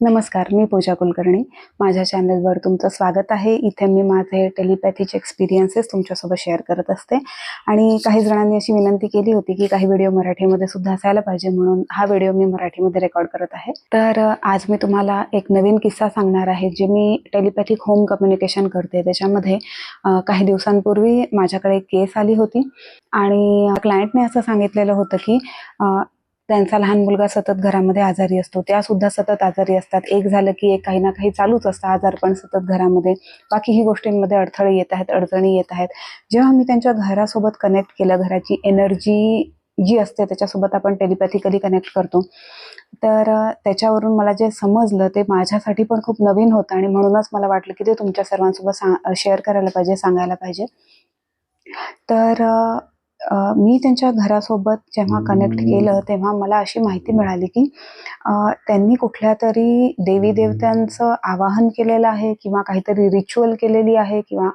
नमस्कार, मी पूजा कुलकर्णी. माझ्या चॅनलवर तुमचं स्वागत आहे. इथे मी माझे टेलिपॅथीचे एक्सपिरियन्सेस तुमच्यासोबत शेअर करत असते आणि काही जणांनी अशी विनंती केली होती की काही व्हिडिओ मराठीमध्ये सुद्धा असायला पाहिजे, म्हणून हा व्हिडिओ मी मराठीमध्ये रेकॉर्ड करत आहे. तर आज मी तुम्हाला एक नवीन किस्सा सांगणार आहे, जे मी टेलिपॅथिक होम कम्युनिकेशन करते त्याच्यामध्ये. काही दिवसांपूर्वी माझ्याकडे एक केस आली होती आणि क्लायंटने असं सांगितलेलं होतं की त्यांचा लहान मुलगा सतत घरामध्ये आजारी असतो, त्या सुद्धा सतत आजारी असतात. एक झालं की एक काही ना काही चालूच असतं, आजारपण सतत घरामध्ये. बाकीही गोष्टींमध्ये अडथळे येत आहेत, अडचणी येत आहेत. जेव्हा मी त्यांच्या घरासोबत कनेक्ट केलं, घराची एनर्जी जी असते त्याच्यासोबत आपण टेलिपॅथिकली कनेक्ट करतो, तर त्याच्यावरून मला जे समजलं ते माझ्यासाठी पण खूप नवीन होतं आणि म्हणूनच मला वाटलं की ते तुमच्या सर्वांसोबत शेअर करायला पाहिजे, सांगायला पाहिजे. तर मी त्यांच्या घरासोबत जेव्हा कनेक्ट केलं तेव्हा मला अशी माहिती मिळाली की त्यांनी कुठल्या तरी देवी देवतांचं आवाहन केलेलं आहे किंवा काहीतरी रिच्युअल केलेली आहे किंवा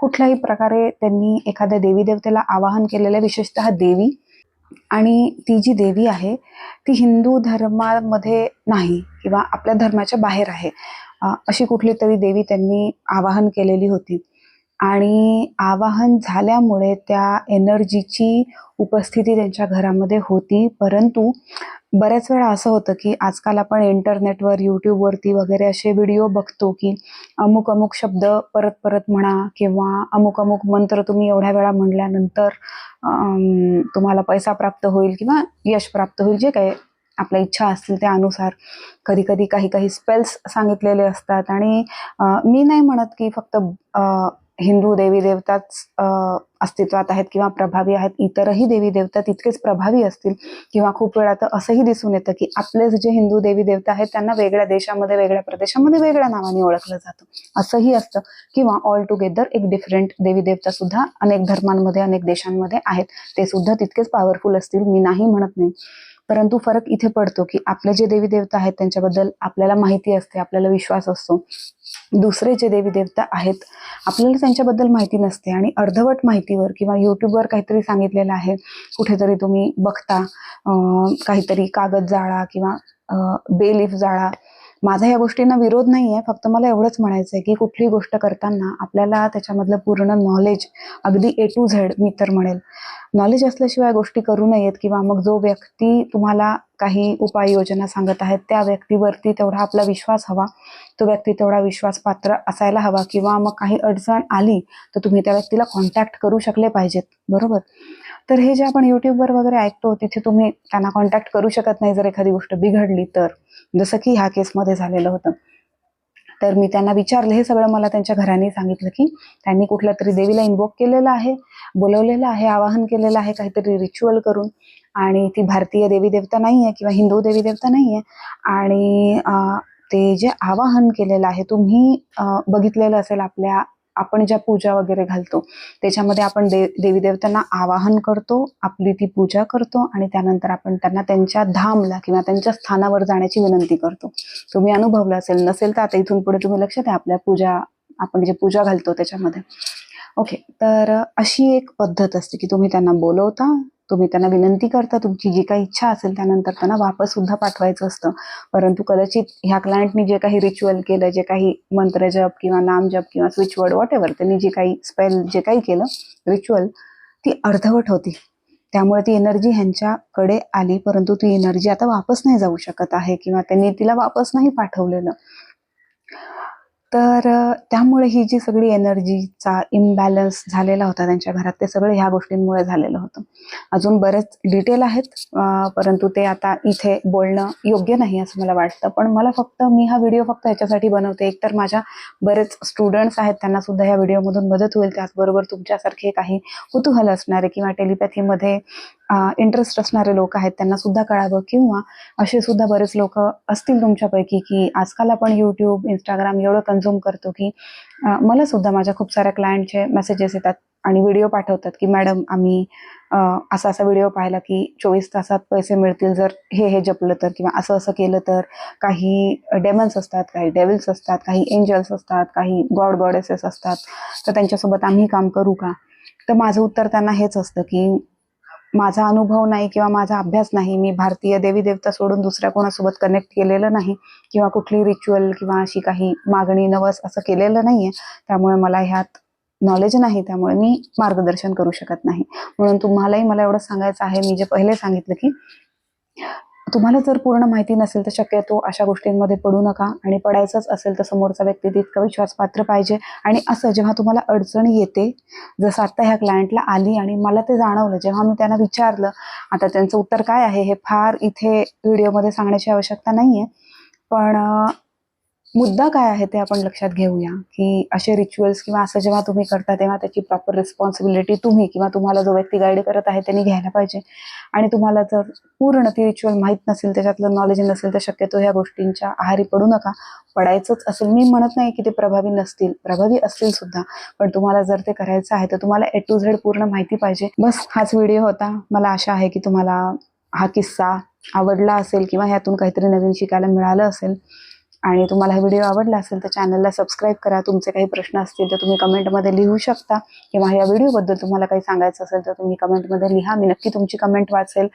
कुठल्याही प्रकारे त्यांनी एखाद्या देवी देवतेला आवाहन केलेलं आहे, विशेषतः देवी. आणि ती जी देवी आहे ती हिंदू धर्मामध्ये नाही किंवा आपल्या धर्माच्या बाहेर आहे. अशी कुठली तरी देवी त्यांनी आवाहन केलेली होती आणि आवाहन झाल्यामुळे त्या एनर्जीची उपस्थिती त्यांच्या घरामध्ये होती. परंतु बऱ्याच वेळा असं होतं की आजकाल आपण इंटरनेटवर, यूट्यूबवरती वगैरे असे व्हिडिओ बघतो की अमुक अमुक शब्द परत परत म्हणा किंवा अमुक अमुक मंत्र तुम्ही एवढ्या वेळा म्हणल्यानंतर तुम्हाला पैसा प्राप्त होईल किंवा यश प्राप्त होईल, जे काही आपल्या इच्छा असतील त्यानुसार. कधी कधी काही काही स्पेल्स सांगितलेले असतात आणि मी नाही म्हणत की फक्त हिंदू देवी देवताच अस्तित्वात आहेत किंवा प्रभावी आहेत. इतरही देवी देवता तितकेच प्रभावी असतील किंवा खूप वेळा तर असंही दिसून येतं की आपलेच जे हिंदू देवी देवता आहेत त्यांना वेगळ्या देशामध्ये, वेगळ्या प्रदेशामध्ये वेगळ्या नावाने ओळखलं जातं, असंही असतं. किंवा ऑल टुगेदर एक डिफरंट देवी देवता सुद्धा अनेक धर्मांमध्ये, अनेक देशांमध्ये आहेत, ते सुद्धा तितकेच पॉवरफुल असतील, मी नाही म्हणत नाही. परंतु फरक इथे पडतो की आपले जे देवी देवता आहेत त्यांच्याबद्दल आपल्याला माहिती असते, आपल्याला विश्वास असतो. दुसरे जे देवी देवता आहेत आपल्याला त्यांच्याबद्दल माहिती नसते आणि अर्धवट माहितीवर किंवा यूट्यूबवर काहीतरी सांगितलेलं आहे, कुठेतरी तुम्ही बघता काहीतरी कागद जाळा किंवा बेलीफ जाळा. माझा या गोष्टींना विरोध नाही आहे, फक्त मला एवढंच म्हणायचं आहे की कुठली गोष्ट करताना आपल्याला त्याच्यामधलं पूर्ण नॉलेज, अगदी ए टू झेड मी तर म्हणेल, नॉलेज असल्याशिवाय गोष्टी करू नयेत. किंवा मग जो व्यक्ती तुम्हाला काही उपाययोजना सांगत आहेत त्या व्यक्तीवरती तेवढा आपला विश्वास हवा, तो व्यक्ती तेवढा विश्वासपात्र असायला हवा. किंवा मग काही अडचण आली तर तुम्ही त्या व्यक्तीला कॉन्टॅक्ट करू शकले पाहिजेत, बरोबर? तर हे जे आपण यूट्यूबवर वगैरे ऐकतो तिथे तुम्ही त्यांना कॉन्टॅक्ट करू शकत नाही जर एखादी गोष्ट बिघडली तर, जसं की ह्या केसमध्ये झालेलं होतं. तर मी त्यांना विचारलं, हे सगळं मला त्यांच्या घराने सांगितलं की त्यांनी कुठल्या तरी देवीला इन्व्होक केलेलं आहे, बोलवलेलं आहे, आवाहन केलेलं आहे काहीतरी रिच्युअल करून, आणि ती भारतीय देवी देवता नाही आहे किंवा हिंदू देवी देवता नाही आहे. आणि ते जे आवाहन केलेलं आहे तुम्ही बघितलेलं असेल, आपण ज्या पूजा वगैरे घालतो त्याच्यामध्ये आपण देवी देवतांना आवाहन करतो, आपली ती पूजा करतो आणि त्यानंतर आपण त्यांना त्यांच्या धामला किंवा त्यांच्या स्थानावर जाण्याची विनंती करतो. तुम्ही अनुभवलं असेल, नसेल तर आता इथून पुढे तुम्ही लक्षात आहे आपल्या आपण जे पूजा घालतो त्याच्यामध्ये. ओके, तर अशी एक पद्धत असते की तुम्ही त्यांना बोलवता, तुम्ही त्यांना विनंती करता, तुमची जी काही इच्छा असेल त्यानंतर त्यांना वापस सुद्धा पाठवायचं असतं. परंतु कदाचित ह्या क्लायंटनी जे काही रिच्युअल केलं, जे काही मंत्रजप किंवा नामजप किंवा स्विच वर्ड वॉटेवर त्यांनी जे काही स्पेल जे काही केलं रिच्युअल, ती अर्धवट होती. त्यामुळे ती एनर्जी ह्यांच्याकडे आली, परंतु ती एनर्जी आता वापस नाही जाऊ शकत आहे किंवा त्यांनी तिला वापस नाही पाठवलेलं. तर त्यामुळे ही जी सगळी एनर्जीचा इम्बॅलन्स झालेला होता त्यांच्या घरात, ते सगळं ह्या गोष्टींमुळे झालेलं होतं. अजून बरेच डिटेल आहेत, परंतु ते आता इथे बोलणं योग्य नाही असं मला वाटतं. पण मी हा व्हिडिओ फक्त ह्याच्यासाठी बनवते, एकतर माझ्या बरेच स्टुडंट्स आहेत त्यांना सुद्धा ह्या व्हिडिओमधून मदत होईल, त्याचबरोबर तुमच्यासारखे काही कुतूहल असणारे किंवा टेलिपॅथीमध्ये इंटरेस्ट असणारे लोक आहेत त्यांना सुद्धा कळावं. किंवा असे सुद्धा बरेच लोक असतील तुमच्यापैकी की आजकाल आपण यूट्यूब, इंस्टाग्राम एवढं कन्झ्युम करतो की मला सुद्धा माझ्या खूप साऱ्या क्लायंटचे मेसेजेस येतात आणि व्हिडिओ पाठवतात की मॅडम आम्ही असा व्हिडिओ पाहिला की 24 तासात पैसे मिळतील जर हे जपलं तर, किंवा असं केलं तर. काही डेमन्स असतात, काही डेव्हिल्स असतात, काही एंजल्स असतात, काही गॉड गॉडेसेस असतात, तर त्यांच्यासोबत आम्ही काम करू का? तर माझं उत्तर त्यांना हेच असतं की माझा अनुभव नाही किंवा माझा अभ्यास नाही, मी भारतीय देवी देवता सोडून दुसऱ्या कोणासोबत कनेक्ट केलेलं नाही किंवा कुठली रिच्युअल किंवा अशी काही मागणी नवस असं केलेलं नाहीये, त्यामुळे मला ह्यात नॉलेज नाही, त्यामुळे मी मार्गदर्शन करू शकत नाही. म्हणून तुम्हालाही मला एवढं सांगायचं आहे, मी जे पहिले सांगितलं की तुम्हाला जर पूर्ण माहिती नसेल तर शक्यतो अशा गोष्टींमध्ये पडू नका, आणि पडायचंच असेल तर समोरचा व्यक्ती तितका विश्वासपात्र पाहिजे. आणि असं जेव्हा तुम्हाला अडचण येते, जसं आता ह्या क्लायंटला आली आणि मला ते जाणवलं जेव्हा मी त्यांना विचारलं, आता त्यांचं उत्तर काय आहे हे फार इथे व्हिडिओमध्ये सांगण्याची आवश्यकता नाहीये, पण मुद्दा काय आहे ते आपण लक्षात घेऊया, की असे रिच्युअल्स किंवा असं जेव्हा तुम्ही करता तेव्हा त्याची प्रॉपर रिस्पॉन्सिबिलिटी तुम्ही किंवा तुम्हाला जो व्यक्ती गाईड करत आहे त्यांनी घ्यायला पाहिजे. आणि तुम्हाला जर पूर्ण ती रिच्युअल माहीत नसेल, त्याच्यातलं नॉलेज नसेल, तर शक्यतो ह्या गोष्टींच्या आहारी पडू नका. पडायचंच असेल, मी म्हणत नाही की ते प्रभावी नसतील, प्रभावी असतील सुद्धा, पण तुम्हाला जर ते करायचं आहे तर तुम्हाला A to Z पूर्ण माहिती पाहिजे. बस हाच व्हिडिओ होता. मला आशा आहे की तुम्हाला हा किस्सा आवडला असेल किंवा ह्यातून काहीतरी नवीन शिकायला मिळालं असेल. आणि तुम्हाला हा व्हिडिओ आवडला असेल तर चॅनलला सबस्क्राईब करा. तुमचे काही प्रश्न असतील तर तुम्ही कमेंटमध्ये लिहू शकता, किंवा या व्हिडिओबद्दल तुम्हाला काही सांगायचं असेल तर तुम्ही कमेंटमध्ये लिहा. मी नक्की तुमची कमेंट वाचेल.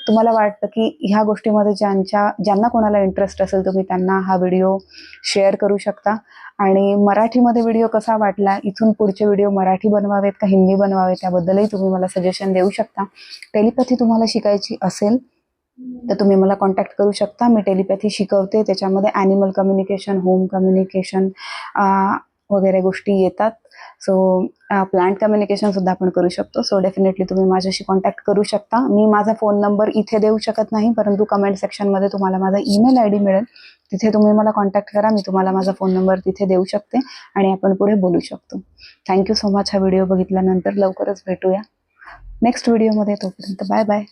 तुम्हाला वाटतं की ह्या गोष्टीमध्ये ज्यांना कोणाला इंटरेस्ट असेल तुम्ही त्यांना हा व्हिडिओ शेअर करू शकता. आणि मराठीमध्ये व्हिडिओ कसा वाटला, इथून पुढचे व्हिडिओ मराठी बनवावेत का हिंदी बनवावेत त्याबद्दलही तुम्ही मला सजेशन देऊ शकता. टेलिपॅथी तुम्हाला शिकायची असेल तर तुम्ही मला कॉन्टॅक्ट करू शकता. मी टेलिपॅथी शिकवते, त्याच्यामध्ये ॲनिमल कम्युनिकेशन, होम कम्युनिकेशन वगैरे गोष्टी येतात. सो प्लांट कम्युनिकेशन सुद्धा आपण करू शकतो. सो डेफिनेटली तुम्ही माझ्याशी कॉन्टॅक्ट करू शकता. मी माझा फोन नंबर इथे देऊ शकत नाही, परंतु कमेंट सेक्शनमध्ये तुम्हाला माझा ईमेल ID मिळेल, तिथे तुम्ही मला कॉन्टॅक्ट करा. मी तुम्हाला माझा फोन नंबर तिथे देऊ शकते आणि आपण पुढे बोलू शकतो. थँक्यू सो मच हा व्हिडिओ बघितल्यानंतर. लवकरच भेटूया नेक्स्ट व्हिडिओमध्ये. तोपर्यंत बाय बाय.